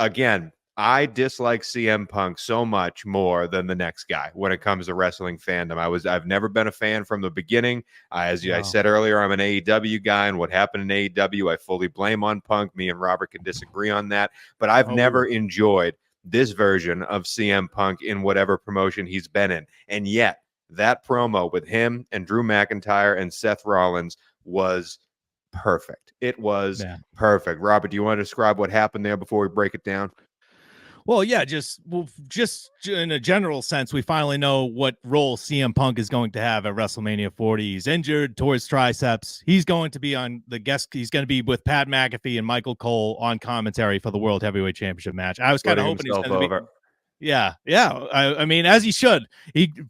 again, I dislike CM Punk so much more than the next guy when it comes to wrestling fandom. I've never been a fan from the beginning. I said earlier, I'm an AEW guy, and what happened in AEW, I fully blame on Punk. Me and Robert can disagree on that, but I've never enjoyed this version of CM Punk in whatever promotion he's been in. And yet, that promo with him and Drew McIntyre and Seth Rollins was perfect. It was perfect. Robert, do you want to describe what happened there before we break it down? Well, yeah, just in a general sense, we finally know what role CM Punk is going to have at WrestleMania 40. He's injured towards triceps. He's going to be on the guest. He's going to be with Pat McAfee and Michael Cole on commentary for the World Heavyweight Championship match. I was kind of hoping he's going to be. Yeah. I mean, as he should.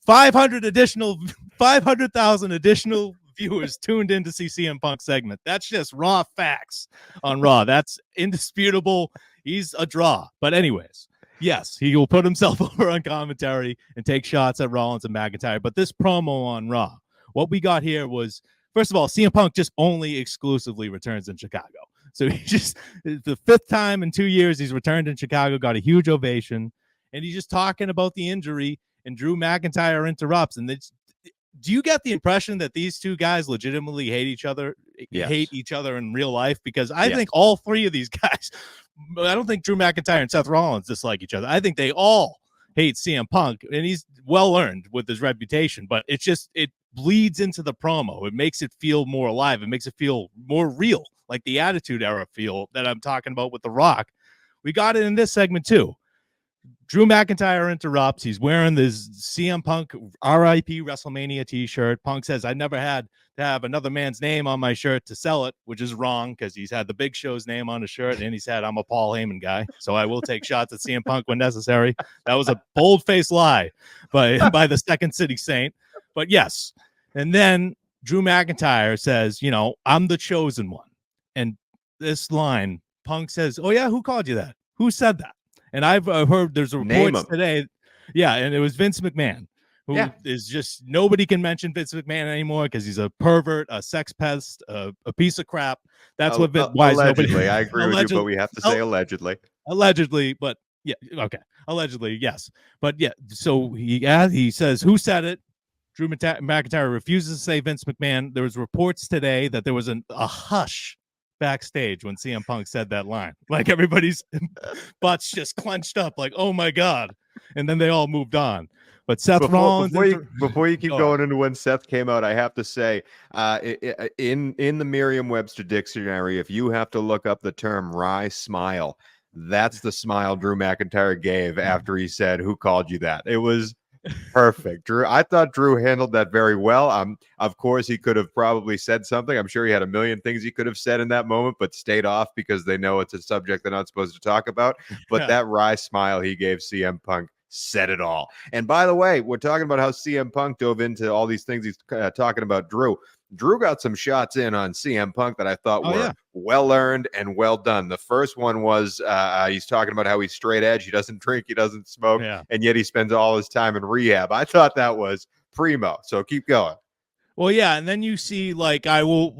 500,000 additional viewers tuned in to see CM Punk segment. That's just raw facts on Raw. That's indisputable. He's a draw. But anyways, yes, he will put himself over on commentary and take shots at Rollins and McIntyre. But this promo on Raw, what we got here was, first of all, CM Punk just only exclusively returns in Chicago. So he just, the 5th time in 2 years he's returned in Chicago, got a huge ovation. And he's just talking about the injury, and Drew McIntyre interrupts. And do you get the impression that these two guys legitimately hate each other in real life? Because I think all three of these guys, I don't think Drew McIntyre and Seth Rollins dislike each other. I think they all hate CM Punk, and he's well earned with his reputation, but it bleeds into the promo. It makes it feel more alive. It makes it feel more real, like the Attitude Era feel that I'm talking about with The Rock. We got it in this segment too. Drew McIntyre interrupts. He's wearing this CM Punk RIP WrestleMania t-shirt. Punk says, I never had to have another man's name on my shirt to sell it, which is wrong because he's had the Big Show's name on his shirt, and he said, I'm a Paul Heyman guy, so I will take shots at CM Punk when necessary. That was a bold-faced lie by the Second City Saint. But yes. And then Drew McIntyre says, I'm the chosen one. And this line, Punk says, oh, yeah, who called you that? Who said that? And I've heard there's reports today. Yeah, and it was Vince McMahon, who is just, nobody can mention Vince McMahon anymore because he's a pervert, a sex pest, a piece of crap. That's what why allegedly. I agree with you, but we have to say allegedly. Allegedly, but yeah, okay. Allegedly, yes. But yeah, so he says, who said it? Drew McIntyre refuses to say Vince McMahon. There was reports today that there was a hush backstage when CM Punk said that line. Like everybody's butts just clenched up, like, oh my God. And then they all moved on. But Seth Rollins. Before you keep going into when Seth came out, I have to say, in the Merriam-Webster dictionary, if you have to look up the term wry smile, that's the smile Drew McIntyre gave after he said, who called you that? It was perfect. I thought Drew handled that very well. Of course, he could have probably said something. I'm sure he had a million things he could have said in that moment, but stayed off because they know it's a subject they're not supposed to talk about. But that wry smile he gave CM Punk said it all. And by the way, we're talking about how CM Punk dove into all these things he's talking about Drew. Drew got some shots in on CM Punk that I thought were well earned and well done. The first one was he's talking about how he's straight edge. He doesn't drink, he doesn't smoke, and yet he spends all his time in rehab. I thought that was primo. So keep going. Well, yeah, and then you see, like I will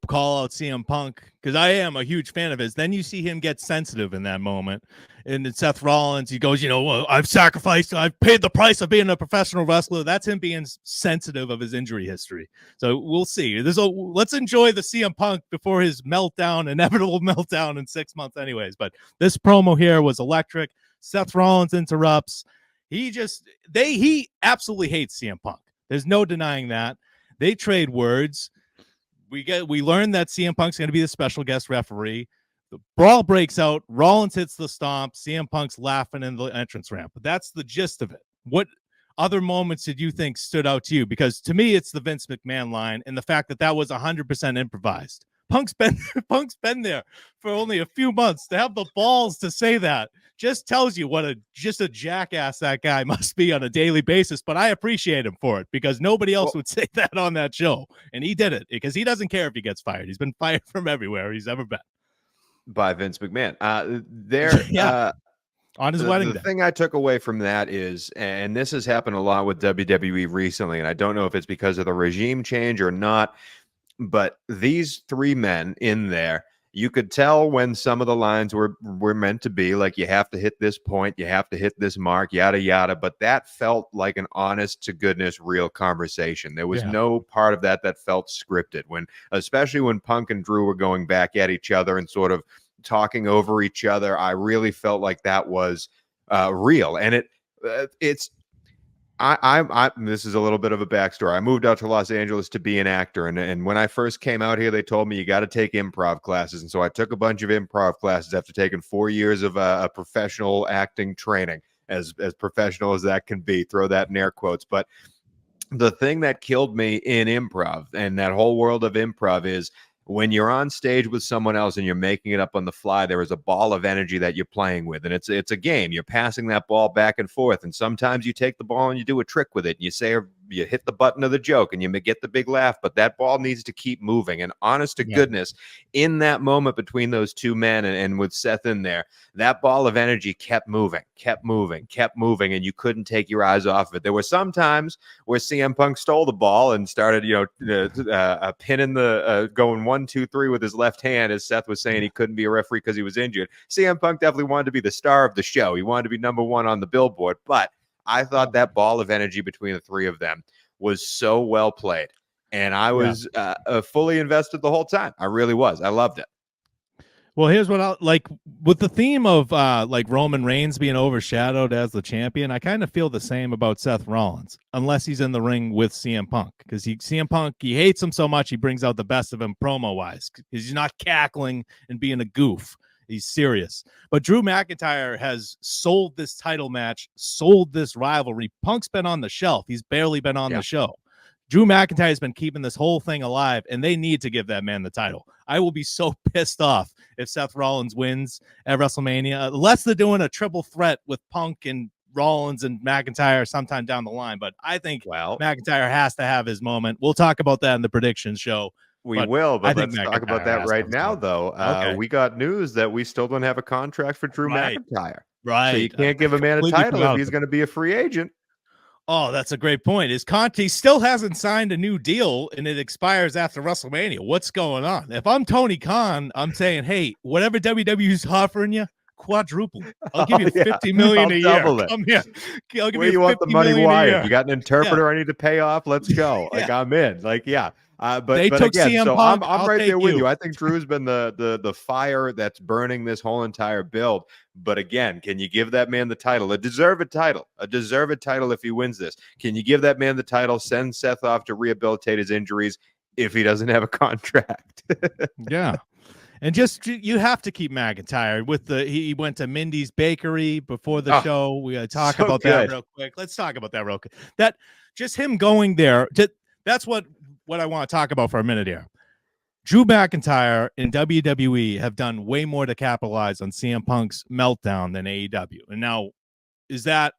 call out CM Punk because I am a huge fan of his. Then you see him get sensitive in that moment. And then Seth Rollins, he goes, I've sacrificed, I've paid the price of being a professional wrestler. That's him being sensitive of his injury history. So we'll see. Let's enjoy the CM Punk before his inevitable meltdown in 6 months anyways. But this promo here was electric. Seth Rollins interrupts. He absolutely hates CM Punk. There's no denying that. They trade words. We learned that CM Punk's going to be the special guest referee. The brawl breaks out. Rollins hits the stomp. CM Punk's laughing in the entrance ramp. But that's the gist of it. What other moments did you think stood out to you? Because to me, it's the Vince McMahon line and the fact that was 100% improvised. Punk's been there for only a few months. To have the balls to say that just tells you what a jackass that guy must be on a daily basis. But I appreciate him for it because nobody else would say that on that show. And he did it because he doesn't care if he gets fired. He's been fired from everywhere he's ever been. By Vince McMahon. On his wedding day. The thing I took away from that is, and this has happened a lot with WWE recently, and I don't know if it's because of the regime change or not, but these three men in there You could tell when some of the lines were meant to be like, you have to hit this point, you have to hit this mark, yada yada. But that felt like an honest to goodness real conversation. There was no part of that felt scripted. Especially when Punk and Drew were going back at each other and sort of talking over each other, I really felt like that was real. And it's this is a little bit of a backstory. I moved out to Los Angeles to be an actor. And when I first came out here, they told me you got to take improv classes. And so I took a bunch of improv classes after taking 4 years of a professional acting training, as professional as that can be. Throw that in air quotes. But the thing that killed me in improv and that whole world of improv is when you're on stage with someone else and you're making it up on the fly, there is a ball of energy that you're playing with. And it's a game. You're passing that ball back and forth. And sometimes you take the ball and you do a trick with it. And you say, you hit the button of the joke and you may get the big laugh, but that ball needs to keep moving. And honest to goodness, in that moment between those two men and with Seth in there, that ball of energy kept moving. And you couldn't take your eyes off of it. There were some times where CM Punk stole the ball and started, pinning the going 1, 2, 3 with his left hand, as Seth was saying he couldn't be a referee because he was injured. CM Punk definitely wanted to be the star of the show. He wanted to be number one on the billboard, but I thought that ball of energy between the three of them was so well played. And I was fully invested the whole time. I really was. I loved it. Well, here's what I like with the theme of like Roman Reigns being overshadowed as the champion. I kind of feel the same about Seth Rollins, unless he's in the ring with CM Punk, because CM Punk, he hates him so much he brings out the best of him promo wise. He's not cackling and being a goof. He's serious. But Drew McIntyre has sold this title match, sold this rivalry. Punk's been on the shelf. He's barely been on the show. Drew McIntyre has been keeping this whole thing alive, and they need to give that man the title. I will be so pissed off if Seth Rollins wins at WrestleMania, unless they're doing a triple threat with Punk and Rollins and McIntyre sometime down the line. But I think McIntyre has to have his moment. We'll talk about that in the prediction show. But let's talk about that right now, though. We got news that we still don't have a contract for Drew McIntyre. Right. So you can't give a man a title if he's going to be a free agent. Oh, that's a great point. He still hasn't signed a new deal, and it expires after WrestleMania. What's going on? If I'm Tony Khan, I'm saying, hey, whatever WWE's offering you, quadruple. I'll give you $50 million a year. Come here. I'll give you want the money wired? You got an interpreter I need to pay off? Let's go. Like, I'm in. Like, but again, so I'm right there with you. I think Drew's been the fire that's burning this whole entire build. But again, can you give that man the title? A deserved title if he wins this. Can you give that man the title, send Seth off to rehabilitate his injuries if he doesn't have a contract? And just, you have to keep McIntyre with he went to Mindy's Bakery before the show. We got to talk about that real quick. Let's talk about that real quick. That just him going there. That's what I want to talk about for a minute here. Drew McIntyre and WWE have done way more to capitalize on CM Punk's meltdown than AEW. And now, is that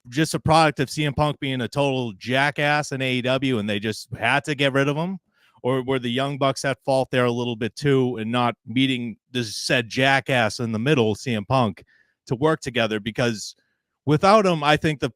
just a product of CM Punk being a total jackass in AEW and they just had to get rid of him? Or were the Young Bucks at fault there a little bit too and not meeting this said jackass in the middle, CM Punk, to work together? Because without him, I think the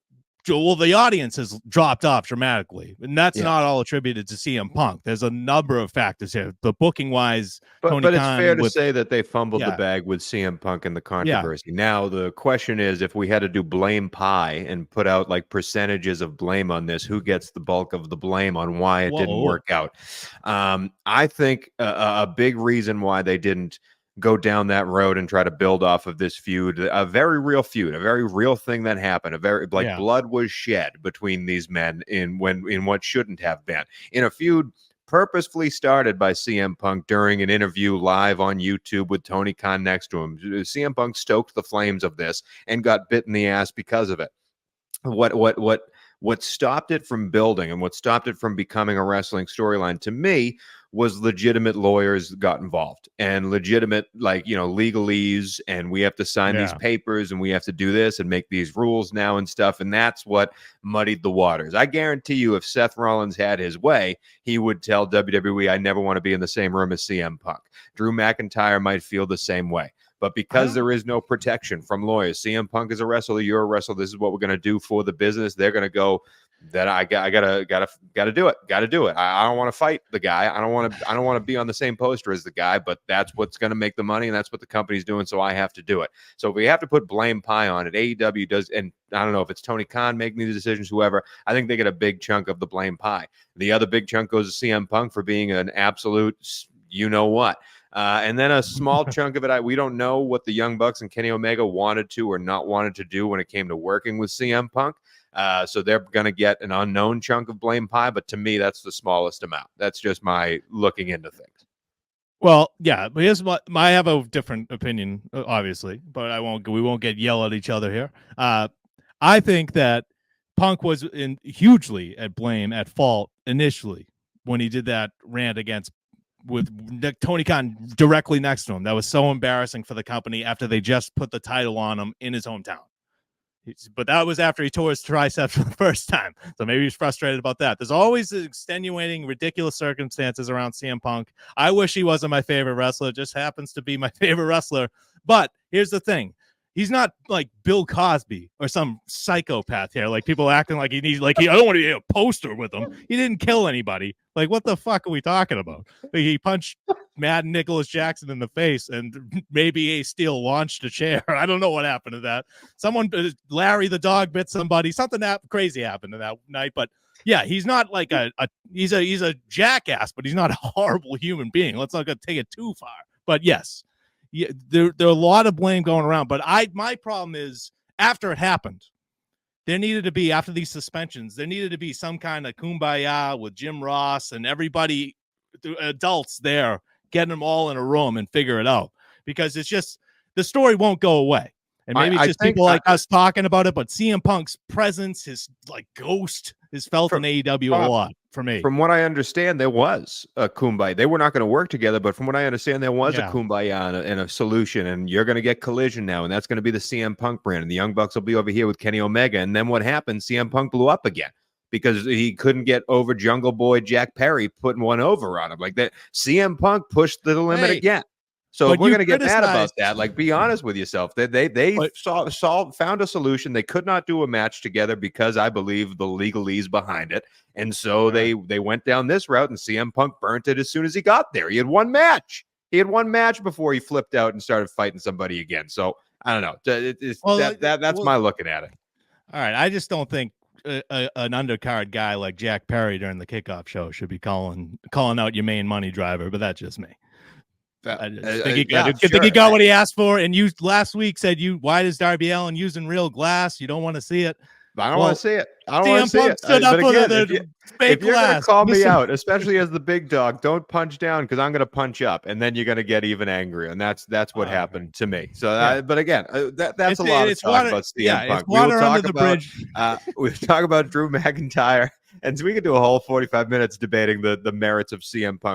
audience has dropped off dramatically, and that's not all attributed to CM Punk. There's a number of factors here. The booking wise, but it's fair to say that they fumbled the bag with CM Punk and the controversy. Now the question is, if we had to do blame pie and put out like percentages of blame on this, who gets the bulk of the blame on why it didn't work out? I think a big reason why they didn't go down that road and try to build off of this feud, a very real thing that happened, blood was shed between these men in what shouldn't have been, in a feud purposefully started by CM Punk during an interview live on YouTube with Tony Khan next to him. CM Punk stoked the flames of this and got bit in the ass because of it. What stopped it from building and what stopped it from becoming a wrestling storyline, to me, was legitimate lawyers got involved and legitimate, legalese, and we have to sign these papers and we have to do this and make these rules now and stuff. And that's what muddied the waters. I guarantee you, if Seth Rollins had his way, he would tell WWE, I never want to be in the same room as CM Punk. Drew McIntyre might feel the same way. But because there is no protection from lawyers, CM Punk is a wrestler, you're a wrestler, this is what we're going to do for the business. They're going to go then I gotta do it. Got to do it. I don't want to fight the guy. I don't want to be on the same poster as the guy. But that's what's going to make the money, and that's what the company's doing. So I have to do it. So if we have to put blame pie on it, AEW does, and I don't know if it's Tony Khan making these decisions, whoever. I think they get a big chunk of the blame pie. The other big chunk goes to CM Punk for being an absolute, you know what. And then a small chunk of it, we don't know what the Young Bucks and Kenny Omega wanted to or not wanted to do when it came to working with CM Punk. So they're going to get an unknown chunk of blame pie. But to me, that's the smallest amount. That's just my looking into things. Well, yeah, but here's what I have a different opinion, obviously, but we won't get yelled at each other here. I think that Punk was hugely at fault initially when he did that rant with Tony Khan directly next to him. That was so embarrassing for the company after they just put the title on him in his hometown. But that was after he tore his triceps for the first time. So maybe he's frustrated about that. There's always extenuating, ridiculous circumstances around CM Punk. I wish he wasn't my favorite wrestler. Just happens to be my favorite wrestler. But here's the thing. He's not like Bill Cosby or some psychopath here. Like people acting like I don't want to be a poster with him. He didn't kill anybody. Like, what the fuck are we talking about? Like, he punched Mad Nicholas Jackson in the face and maybe Ace Steel launched a chair. I don't know what happened to that. Larry the dog bit somebody. Something crazy happened to that night. But yeah, he's not like he's a jackass, but he's not a horrible human being. Let's not take it too far. But yes. Yeah, there are a lot of blame going around, but my problem is after it happened, there needed to be, after these suspensions, there needed to be some kind of kumbaya with Jim Ross and everybody, adults there, getting them all in a room and figure it out, because it's just, the story won't go away. And maybe it's just people like us talking about it, but CM Punk's presence, his like ghost, is felt in AEW a lot for me. From what I understand, there was a kumbaya. They were not going to work together, but from what I understand, there was a kumbaya and a solution, and you're going to get Collision now, and that's going to be the CM Punk brand, and the Young Bucks will be over here with Kenny Omega. And then what happened? CM Punk blew up again because he couldn't get over Jungle Boy Jack Perry putting one over on him. Like that, CM Punk pushed the limit again. So if we're going to get mad about that, like, be honest with yourself. They found a solution. They could not do a match together because I believe the legalese behind it. And so they went down this route, and CM Punk burnt it as soon as he got there. He had one match. Before he flipped out and started fighting somebody again. So I don't know. That's my looking at it. All right. I just don't think an undercard guy like Jack Perry during the kickoff show should be calling out your main money driver, but that's just me. I just think he got what he asked for. And you last week said, why does Darby Allin using real glass? You don't want to see it. I don't want to see it. I don't want to see it. Stood up for if you're going to call me out, especially as the big dog, don't punch down, because I'm going to punch up, and then you're going to get even angrier. And that's what happened to me. So, but again, that's a lot of talk about CM Punk. We will talk about we'll talk about Drew McIntyre, and we could do a whole 45 minutes debating the merits of CM Punk.